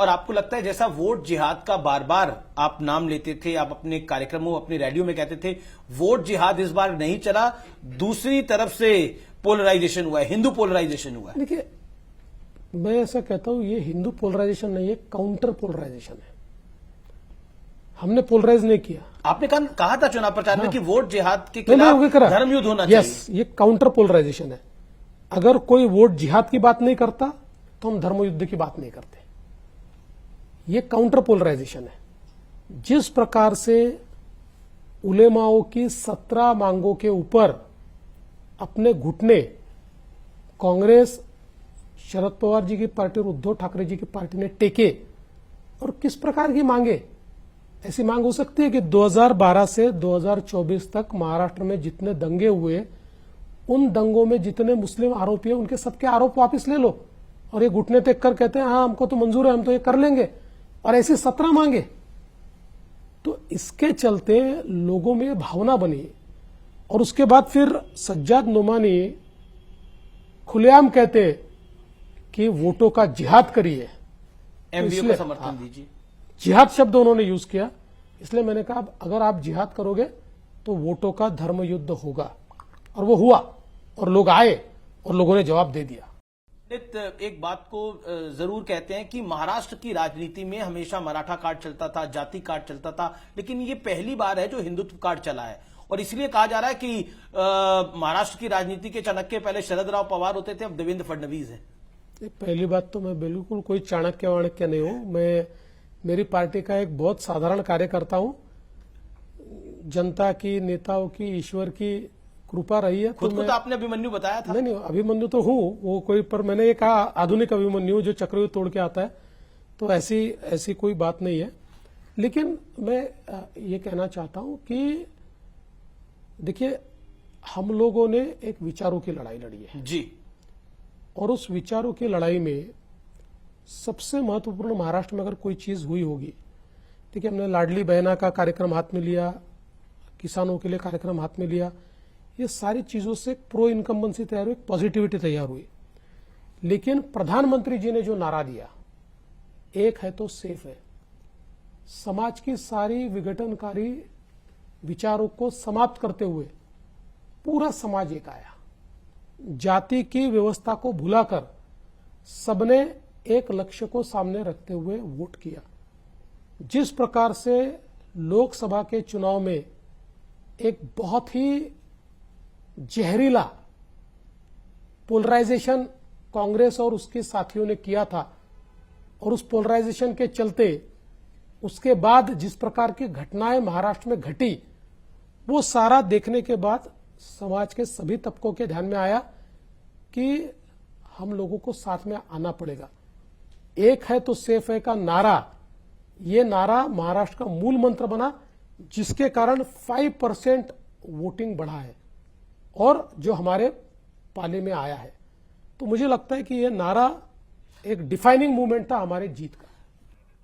और आपको लगता है जैसा वोट जिहाद का बार बार आप नाम लेते थे, आप अपने कार्यक्रमों अपनी रैलियों में कहते थे वोट जिहाद इस बार नहीं चला, दूसरी तरफ से पोलराइजेशन हुआ है, हिंदू पोलराइजेशन हुआ है? देखिए, मैं ऐसा कहता हूं, ये हिंदू पोलराइजेशन नहीं है, काउंटर पोलराइजेशन है। हमने पोलराइज नहीं किया। आपने कहा था चुनाव प्रचार में कि वोट जिहाद के खिलाफ धर्म युद्ध होना चाहिए। यस, ये काउंटर पोलराइजेशन है। अगर कोई वोट जिहाद की बात नहीं करता तो हम धर्म युद्ध की बात नहीं करते। ये काउंटर पोलराइजेशन है। जिस प्रकार से उलेमाओं की 17 मांगों के ऊपर अपने घुटने कांग्रेस, शरद पवार जी की पार्टी और उद्धव ठाकरे जी की पार्टी ने टेके, और किस प्रकार की मांगे, ऐसी मांग हो सकती है कि 2012 से 2024 तक महाराष्ट्र में जितने दंगे हुए, उन दंगों में जितने मुस्लिम आरोपी हैं उनके सबके आरोप वापस ले लो, और ये घुटने टेक कर कहते हैं हाँ हमको तो मंजूर है, हम तो ये कर लेंगे, और ऐसी 17 मांगे। तो इसके चलते लोगों में भावना बनी, और उसके बाद फिर सज्जाद नोमानी खुलेआम कहते कि वोटों का जिहाद करिए, एमवीओ को समर्थन दीजिए। जिहाद शब्द उन्होंने यूज किया, इसलिए मैंने कहा अगर आप जिहाद करोगे तो वोटों का धर्म युद्ध होगा, और वो हुआ, और लोग आए और लोगों ने जवाब दे दिया। एक बात को जरूर कहते हैं कि महाराष्ट्र की राजनीति में हमेशा मराठा कार्ड चलता था, जाति कार्ड चलता था, लेकिन ये पहली बार है जो हिंदुत्व कार्ड चला है, और इसलिए कहा जा रहा है कि महाराष्ट्र की राजनीति के चाणक्य पहले शरद राव पवार होते थे, अब देवेंद्र फडणवीस है। पहली बात तो मैं बिल्कुल कोई चाणक्य वाणक्य नहीं हूं। मैं मेरी पार्टी का एक बहुत साधारण कार्यकर्ता हूं। जनता की, नेताओं की, ईश्वर की कृपा रही है। खुद को तो आपने अभिमन्यु बताया था। नहीं, अभिमन्यु तो हूं, वो कोई, पर मैंने ये कहा आधुनिक अभिमन्यु जो चक्रव्यूह तोड़ के आता है, तो ऐसी कोई बात नहीं है। लेकिन मैं ये कहना चाहता हूं कि देखिए, हम लोगों ने एक विचारों की लड़ाई लड़ी है जी, और उस विचारों की लड़ाई में सबसे महत्वपूर्ण महाराष्ट्र में अगर कोई चीज हुई होगी, देखिए हमने लाडली बहना का कार्यक्रम हाथ में लिया, किसानों के लिए कार्यक्रम हाथ में लिया, ये सारी चीजों से प्रो इनकम्बेंसी तैयार हुई, पॉजिटिविटी तैयार हुई। लेकिन प्रधानमंत्री जी ने जो नारा दिया, एक है तो सेफ है, समाज की सारी विघटनकारी विचारों को समाप्त करते हुए पूरा समाज एक आया, जाति की व्यवस्था को भुलाकर सबने एक लक्ष्य को सामने रखते हुए वोट किया। जिस प्रकार से लोकसभा के चुनाव में एक बहुत ही जहरीला पोलराइजेशन कांग्रेस और उसके साथियों ने किया था, और उस पोलराइजेशन के चलते उसके बाद जिस प्रकार की घटनाएं महाराष्ट्र में घटी, वो सारा देखने के बाद समाज के सभी तबकों के ध्यान में आया कि हम लोगों को साथ में आना पड़ेगा। एक है तो सेफ है का नारा, ये नारा महाराष्ट्र का मूल मंत्र बना, जिसके कारण 5% वोटिंग बढ़ा है और जो हमारे पाले में आया है। तो मुझे लगता है कि ये नारा एक डिफाइनिंग मूवमेंट था हमारे जीत का।